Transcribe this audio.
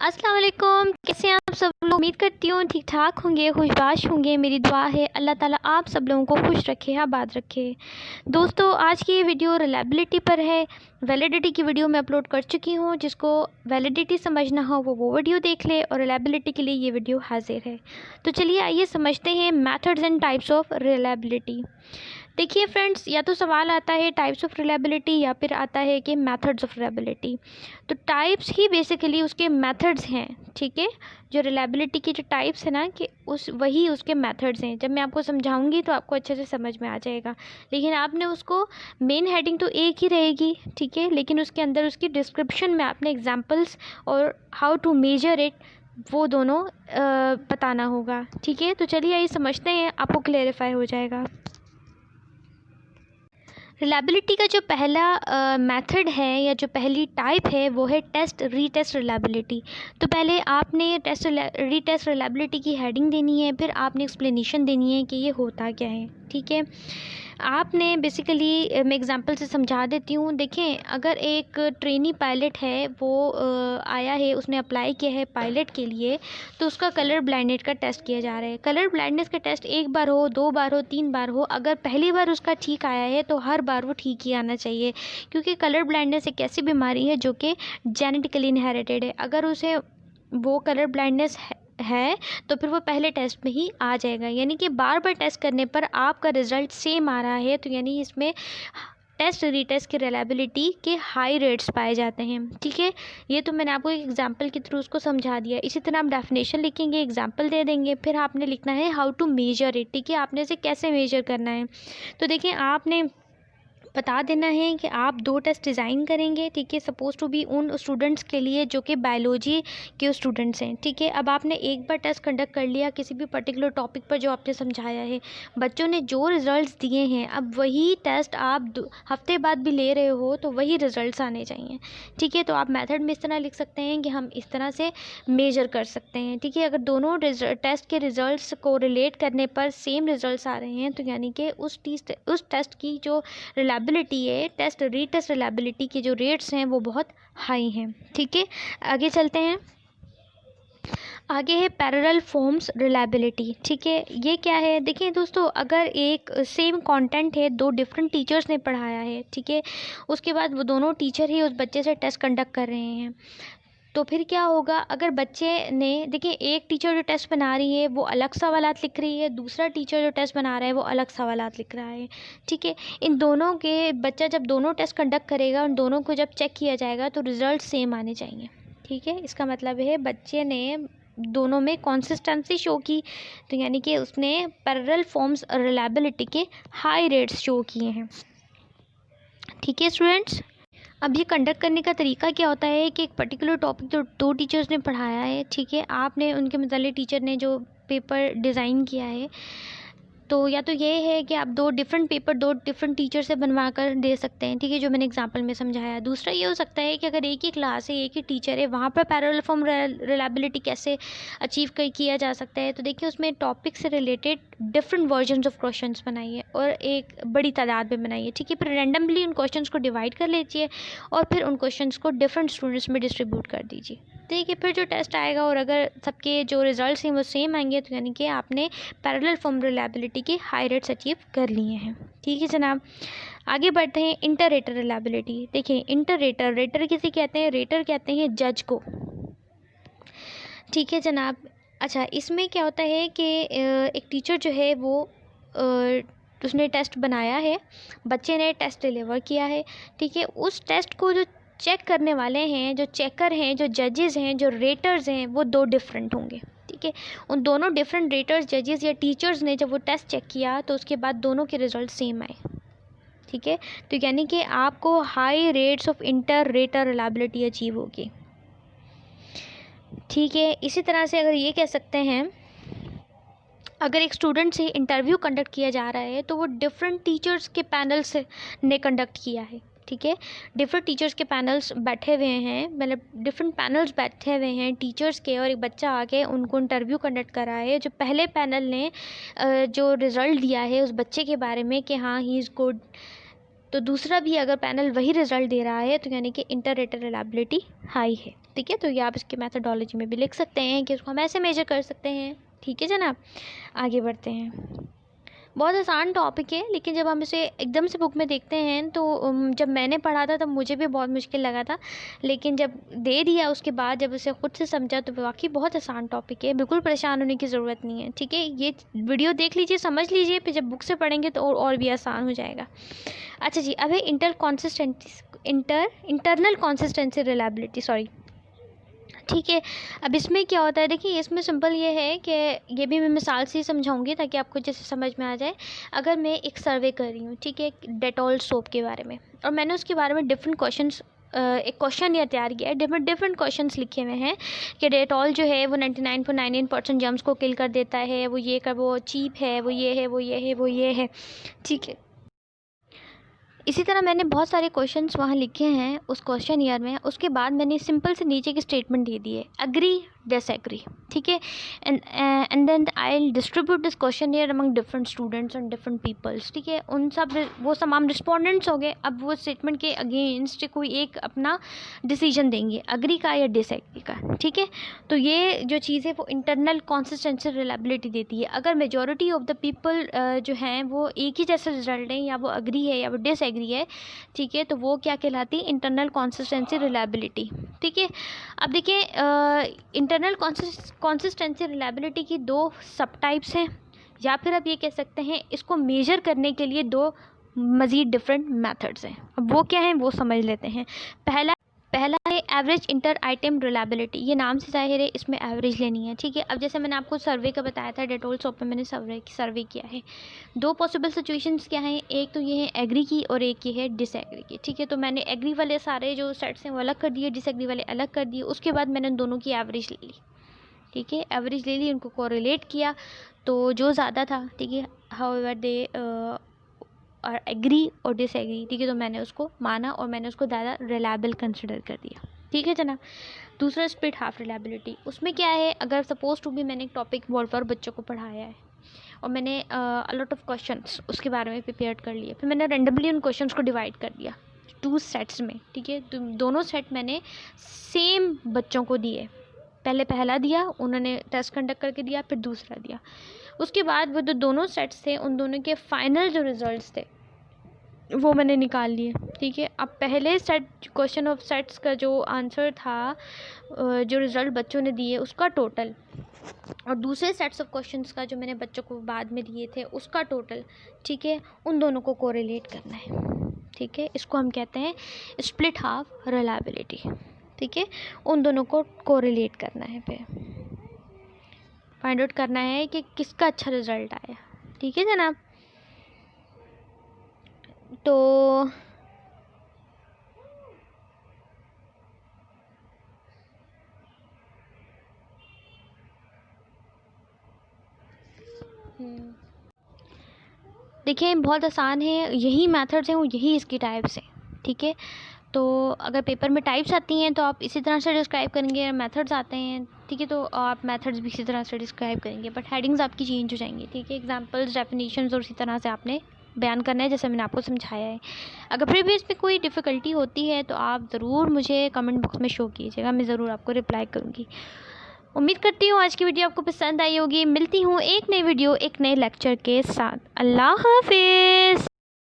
अस्सलाम वालेकुम। कैसे हैं आप सब लोग? उम्मीद करती हूँ ठीक ठाक होंगे, खुशबाश होंगे। मेरी दुआ है अल्लाह ताला आप सब लोगों को खुश रखे, आबाद रखे। दोस्तों, आज की ये वीडियो रिलायबिलिटी पर है। वैलिडिटी की वीडियो मैं अपलोड कर चुकी हूँ। जिसको वैलिडिटी समझना हो वो वीडियो देख ले, और रिलायबिलिटी के लिए ये वीडियो हाजिर है। तो चलिए आइए समझते हैं methods and types of reliability. देखिए फ्रेंड्स, या तो सवाल आता है टाइप्स ऑफ रिलायबिलिटी या फिर आता है कि मेथड्स ऑफ रिलायबिलिटी। तो टाइप्स ही बेसिकली उसके मेथड्स हैं, ठीक है। जो रिलायबिलिटी की जो टाइप्स है ना, कि वही उसके मेथड्स हैं। जब मैं आपको समझाऊंगी तो आपको अच्छे से समझ में आ जाएगा। लेकिन आपने उसको मेन हेडिंग तो एक ही रहेगी, ठीक है, लेकिन उसके अंदर उसकी डिस्क्रिप्शन में आपने एग्जांपल्स और हाउ टू मेजर इट वो दोनों बताना होगा, ठीक है। तो चलिए ये समझते हैं, आपको क्लेरिफाई हो जाएगा। रिलायबिलिटी का जो पहला मेथड है या जो पहली टाइप है वो है टेस्ट रीटेस्ट रिलायबिलिटी। तो पहले आपने रीटेस्ट रिलायबिलिटी की हेडिंग देनी है, फिर आपने एक्सप्लेनेशन देनी है कि ये होता क्या है, ठीक है। आपने बेसिकली मैं एग्जांपल से समझा देती हूँ। देखें, अगर एक ट्रेनी पायलट है, वो आया है, उसने अप्लाई किया है पायलट के लिए, तो उसका कलर ब्लाइंडनेस का टेस्ट किया जा रहा है। कलर ब्लाइंडनेस का टेस्ट एक बार हो, 2 बार हो, 3 बार हो, अगर पहली बार उसका ठीक आया है तो हर बार वो ठीक ही आना चाहिए। क्योंकि कलर ब्लाइंडनेस एक ऐसी बीमारी है जो कि जेनेटिकली इनहेरिटेड है। अगर उसे वो कलर ब्लाइंडनेस है तो फिर वो पहले टेस्ट में ही आ जाएगा। यानी कि बार बार टेस्ट करने पर आपका रिज़ल्ट सेम आ रहा है, तो यानी इसमें टेस्ट रीटेस्ट की रिलायबिलिटी के हाई रेट्स पाए जाते हैं, ठीक है। ये तो मैंने आपको एक एग्जांपल के थ्रू उसको समझा दिया। इसी तरह आप डेफिनेशन लिखेंगे, एग्जांपल दे देंगे, फिर आपने लिखना है हाउ टू मेजर इट, ठीक है। आपने इसे कैसे मेजर करना है, तो देखिए आपने बता देना है कि आप 2 टेस्ट डिज़ाइन करेंगे, ठीक है। सपोज टू बी उन स्टूडेंट्स के लिए जो कि बायोलॉजी के स्टूडेंट्स हैं, ठीक है। अब आपने एक बार टेस्ट कंडक्ट कर लिया किसी भी पर्टिकुलर टॉपिक पर जो आपने समझाया है, बच्चों ने जो रिज़ल्ट्स दिए हैं, अब वही टेस्ट आप हफ्ते बाद भी ले रहे हो तो वही रिज़ल्ट्स आने चाहिए, ठीक है। तो आप मेथड में इस तरह लिख सकते हैं कि हम इस तरह से मेजर कर सकते हैं, ठीक है। अगर दोनों टेस्ट के रिज़ल्ट्स को रिलेट करने पर सेम रिज़ल्ट्स आ रहे हैं, तो यानी कि उस टेस्ट की जो रिलायबिलिटी है, टेस्ट रीटेस्ट रिलायबिलिटी के जो रेट्स हैं वो बहुत हाई हैं, ठीक है। आगे चलते हैं। आगे है पैरेलल फॉर्म्स रिलायबिलिटी, ठीक है। ये क्या है? देखिए दोस्तों, अगर एक सेम कंटेंट है, 2 डिफरेंट टीचर्स ने पढ़ाया है, ठीक है, उसके बाद वो दोनों टीचर ही उस बच्चे से टेस्ट कंडक्ट कर रहे हैं, तो फिर क्या होगा? अगर बच्चे ने, देखिए, एक टीचर जो टेस्ट बना रही है वो अलग सवालात लिख रही है, दूसरा टीचर जो टेस्ट बना रहा है वो अलग सवालात लिख रहा है, ठीक है। इन दोनों के बच्चा जब दोनों टेस्ट कंडक्ट करेगा, उन दोनों को जब चेक किया जाएगा तो रिज़ल्ट सेम आने चाहिए, ठीक है। इसका मतलब है बच्चे ने दोनों में कंसिस्टेंसी शो की, तो यानी कि उसने पैरेलल फॉर्म्स रिलायबिलिटी के हाई रेट्स शो किए हैं, ठीक है स्टूडेंट्स। अब ये कंडक्ट करने का तरीका क्या होता है कि एक पर्टिकुलर टॉपिक जो 2 टीचर्स ने पढ़ाया है, ठीक है, आपने उनके मतलब टीचर ने जो पेपर डिज़ाइन किया है, तो या तो ये है कि आप 2 डिफरेंट पेपर 2 डिफरेंट टीचर से बनवा कर दे सकते हैं, ठीक है, जो मैंने एग्जांपल में समझाया। दूसरा ये हो सकता है कि अगर एक ही क्लास है, एक ही टीचर है, वहाँ पर पैरेलल फॉर्म रिलायबिलिटी कैसे अचीव किया जा सकता है। तो देखिए, उसमें टॉपिक से related different versions of questions बनाइए और एक बड़ी तादाद में बनाइए, ठीक है। फिर रैंडमली उन क्वेश्चंस को डिवाइड कर लीजिए और फिर उन क्वेश्चंस को डिफरेंट स्टूडेंट्स में डिस्ट्रीब्यूट कर दीजिए, ठीक है। फिर जो टेस्ट आएगा और अगर सबके जो रिजल्ट्स हैं वो सेम आएंगे, तो यानी कि आपने पैरेलल फॉर्म रिलायबिलिटी के हाई रेट्स अचीव कर लिए हैं, ठीक है जनाब। आगे बढ़ते हैं इंटर रेटर रिलायबिलिटी। देखिए, इंटर रेटर किसे कहते हैं? रेटर कहते हैं जज को, ठीक है जनाब। अच्छा, इसमें क्या होता है कि एक टीचर जो है वो उसने टेस्ट बनाया है, बच्चे ने टेस्ट डिलीवर किया है, ठीक है। उस टेस्ट को जो चेक करने वाले हैं, जो चेकर हैं, जो जजेस हैं, जो रेटर्स हैं, वो 2 डिफरेंट होंगे, ठीक है। उन दोनों डिफरेंट रेटर्स, जजेस या टीचर्स ने जब वो टेस्ट चेक किया तो उसके बाद दोनों के रिज़ल्ट सेम आए, ठीक है। तो यानी कि आपको high rates of inter rater reliability achieve होगी, ठीक है। इसी तरह से अगर ये कह सकते हैं, अगर एक स्टूडेंट से इंटरव्यू कंडक्ट किया जा रहा है तो वो डिफरेंट टीचर्स के पैनल से ने कंडक्ट किया है, ठीक है। डिफरेंट टीचर्स के पैनल्स बैठे हुए हैं, मतलब डिफरेंट पैनल्स बैठे हुए हैं टीचर्स के, और एक बच्चा आके उनको इंटरव्यू कंडक्ट करा है। जो पहले पैनल ने जो रिज़ल्ट दिया है उस बच्चे के बारे में कि हाँ ही इज़ गुड, तो दूसरा भी अगर पैनल वही रिज़ल्ट दे रहा है तो यानी कि इंटर रेटर रिलायबिलिटी हाई है। ठीक है, तो ये आप इसके मेथडोलॉजी में भी लिख सकते हैं कि उसको हम ऐसे मेजर कर सकते हैं। ठीक है जनाब, आगे बढ़ते हैं। बहुत आसान टॉपिक है, लेकिन जब हम इसे एकदम से बुक में देखते हैं तो जब मैंने पढ़ा था तब मुझे भी बहुत मुश्किल लगा था, लेकिन जब दे दिया उसके बाद जब उसे ख़ुद से समझा तो वाकई बहुत आसान टॉपिक है, बिल्कुल परेशान होने की ज़रूरत नहीं है। ठीक है, ये वीडियो देख लीजिए, समझ लीजिए, फिर जब बुक से पढ़ेंगे तो और भी आसान हो जाएगा। अच्छा जी, अब है इंटरनल कॉन्सिस्टेंसी रिलायबिलिटी, सॉरी। ठीक है, अब इसमें क्या होता है, देखिए इसमें सिंपल ये है कि ये भी मैं मिसाल से ही समझाऊंगी ताकि आपको जैसे समझ में आ जाए। अगर मैं एक सर्वे कर रही हूँ, ठीक है, डेटॉल सोप के बारे में, और मैंने उसके बारे में डिफरेंट क्वेश्चंस एक क्वेश्चन ये तैयार किया है, डिफरेंट क्वेश्चंस लिखे हुए हैं कि डेटॉल जो है वो 99.99% जर्म्स को किल कर देता है, वो ये कर, वो चीप है, वो ये है, वो ये है, वो ये है। ठीक है, इसी तरह मैंने बहुत सारे क्वेश्चंस वहाँ लिखे हैं उस क्वेश्चन ईयर में। उसके बाद मैंने सिंपल से नीचे की स्टेटमेंट दे दी है, अग्री डिसएग्री। ठीक है, and then I will distribute this questionnaire among different students and different peoples. ठीक है, उन सब वो तमाम रिस्पोंडेंट्स हो गए। अब वो स्टेटमेंट के अगेंस्ट कोई एक अपना डिसीजन देंगे, अग्री का या डिसएग्री का। ठीक है, तो ये जो चीज़ है वो इंटरनल कंसिस्टेंसी रिलायबिलिटी देती है। अगर मेजॉरिटी ऑफ द पीपल जो हैं वो एक ही जैसे रिजल्ट हैं, या वो अग्री है या वो डिसएग्री है, ठीक है, तो वो क्या कहलाती है, इंटरनल कंसिस्टेंसी रिलायबिलिटी। ठीक है, अब देखिए इंटरनल कंसिस्टेंसी रिलायबिलिटी की दो सब टाइप्स हैं, या फिर आप ये कह सकते हैं इसको मेजर करने के लिए दो मज़ीद डिफरेंट मेथड्स हैं। अब वो क्या हैं वो समझ लेते हैं। पहला है एवरेज इंटर आइटम रिलायबिलिटी। ये नाम से ज़ाहिर है, इसमें एवरेज लेनी है। ठीक है, अब जैसे मैंने आपको सर्वे का बताया था, डेटॉल सोप पे मैंने सर्वे किया है। दो पॉसिबल सिचुएशंस क्या हैं, एक तो ये है एग्री की और एक ये है डिसएग्री की। ठीक है, तो मैंने एग्री वाले सारे जो सेट्स हैं वो अलग कर दिए, डिसएग्री वाले अलग कर दिए। उसके बाद मैंने दोनों की एवरेज ले ली। ठीक है, एवरेज ले ली, उनको कोरिलेट किया, तो जो ज़्यादा था, ठीक है, हाउएवर दे और एग्री और डिसएग्री, ठीक है, तो मैंने उसको माना और मैंने उसको ज़्यादा रिलायबल कंसिडर कर दिया। ठीक है जनाब। दूसरा स्प्लिट हाफ रिलायबिलिटी, उसमें क्या है, अगर सपोज टू भी मैंने एक टॉपिक बोर्ड पर बच्चों को पढ़ाया है और मैंने अलॉट ऑफ क्वेश्चंस उसके बारे में प्रिपेयर कर लिए, फिर मैंने रेंडमली उन क्वेश्चंस को डिवाइड कर दिया 2 सेट्स में। ठीक है, तो दोनों सेट मैंने सेम बच्चों को दिए। पहले पहला दिया, उन्होंने टेस्ट कंडक्ट करके दिया, फिर दूसरा दिया। उसके बाद वो जो दोनों सेट्स थे उन दोनों के फाइनल जो रिज़ल्ट्स थे वो मैंने निकाल लिए। ठीक है, अब पहले सेट क्वेश्चन ऑफ सेट्स का जो आंसर था, जो रिज़ल्ट बच्चों ने दिए उसका टोटल, और दूसरे सेट्स ऑफ क्वेश्चंस का जो मैंने बच्चों को बाद में दिए थे उसका टोटल, ठीक है, उन दोनों को कोरिलेट करना है। ठीक है, इसको हम कहते हैं स्प्लिट हाफ रिलायबिलिटी। ठीक है, उन दोनों को कोरिलेट करना है, फिर फाइंड आउट करना है कि किसका अच्छा रिज़ल्ट आया। ठीक है जनाब, तो देखिए बहुत आसान है, यही मेथड्स हैं, वो यही इसकी टाइप्स हैं। ठीक है, तो अगर पेपर में टाइप्स आती हैं तो आप इसी तरह से डिस्क्राइब करेंगे, मेथड्स आते हैं, ठीक है, तो आप मेथड्स भी इसी तरह से डिस्क्राइब करेंगे, बट हेडिंग्स आपकी चेंज हो जाएंगी। ठीक है, एग्जांपल्स, डेफिनेशंस और इसी तरह से आपने बयान करना है जैसे मैंने आपको समझाया है। अगर फिर भी इसमें कोई डिफ़िकल्टी होती है तो आप ज़रूर मुझे कमेंट बॉक्स में शो कीजिएगा, मैं ज़रूर आपको रिप्लाई करूँगी। उम्मीद करती हूँ आज की वीडियो आपको पसंद आई होगी। मिलती हूँ एक नई वीडियो एक नए लेक्चर के साथ। अल्लाह हाफिज़।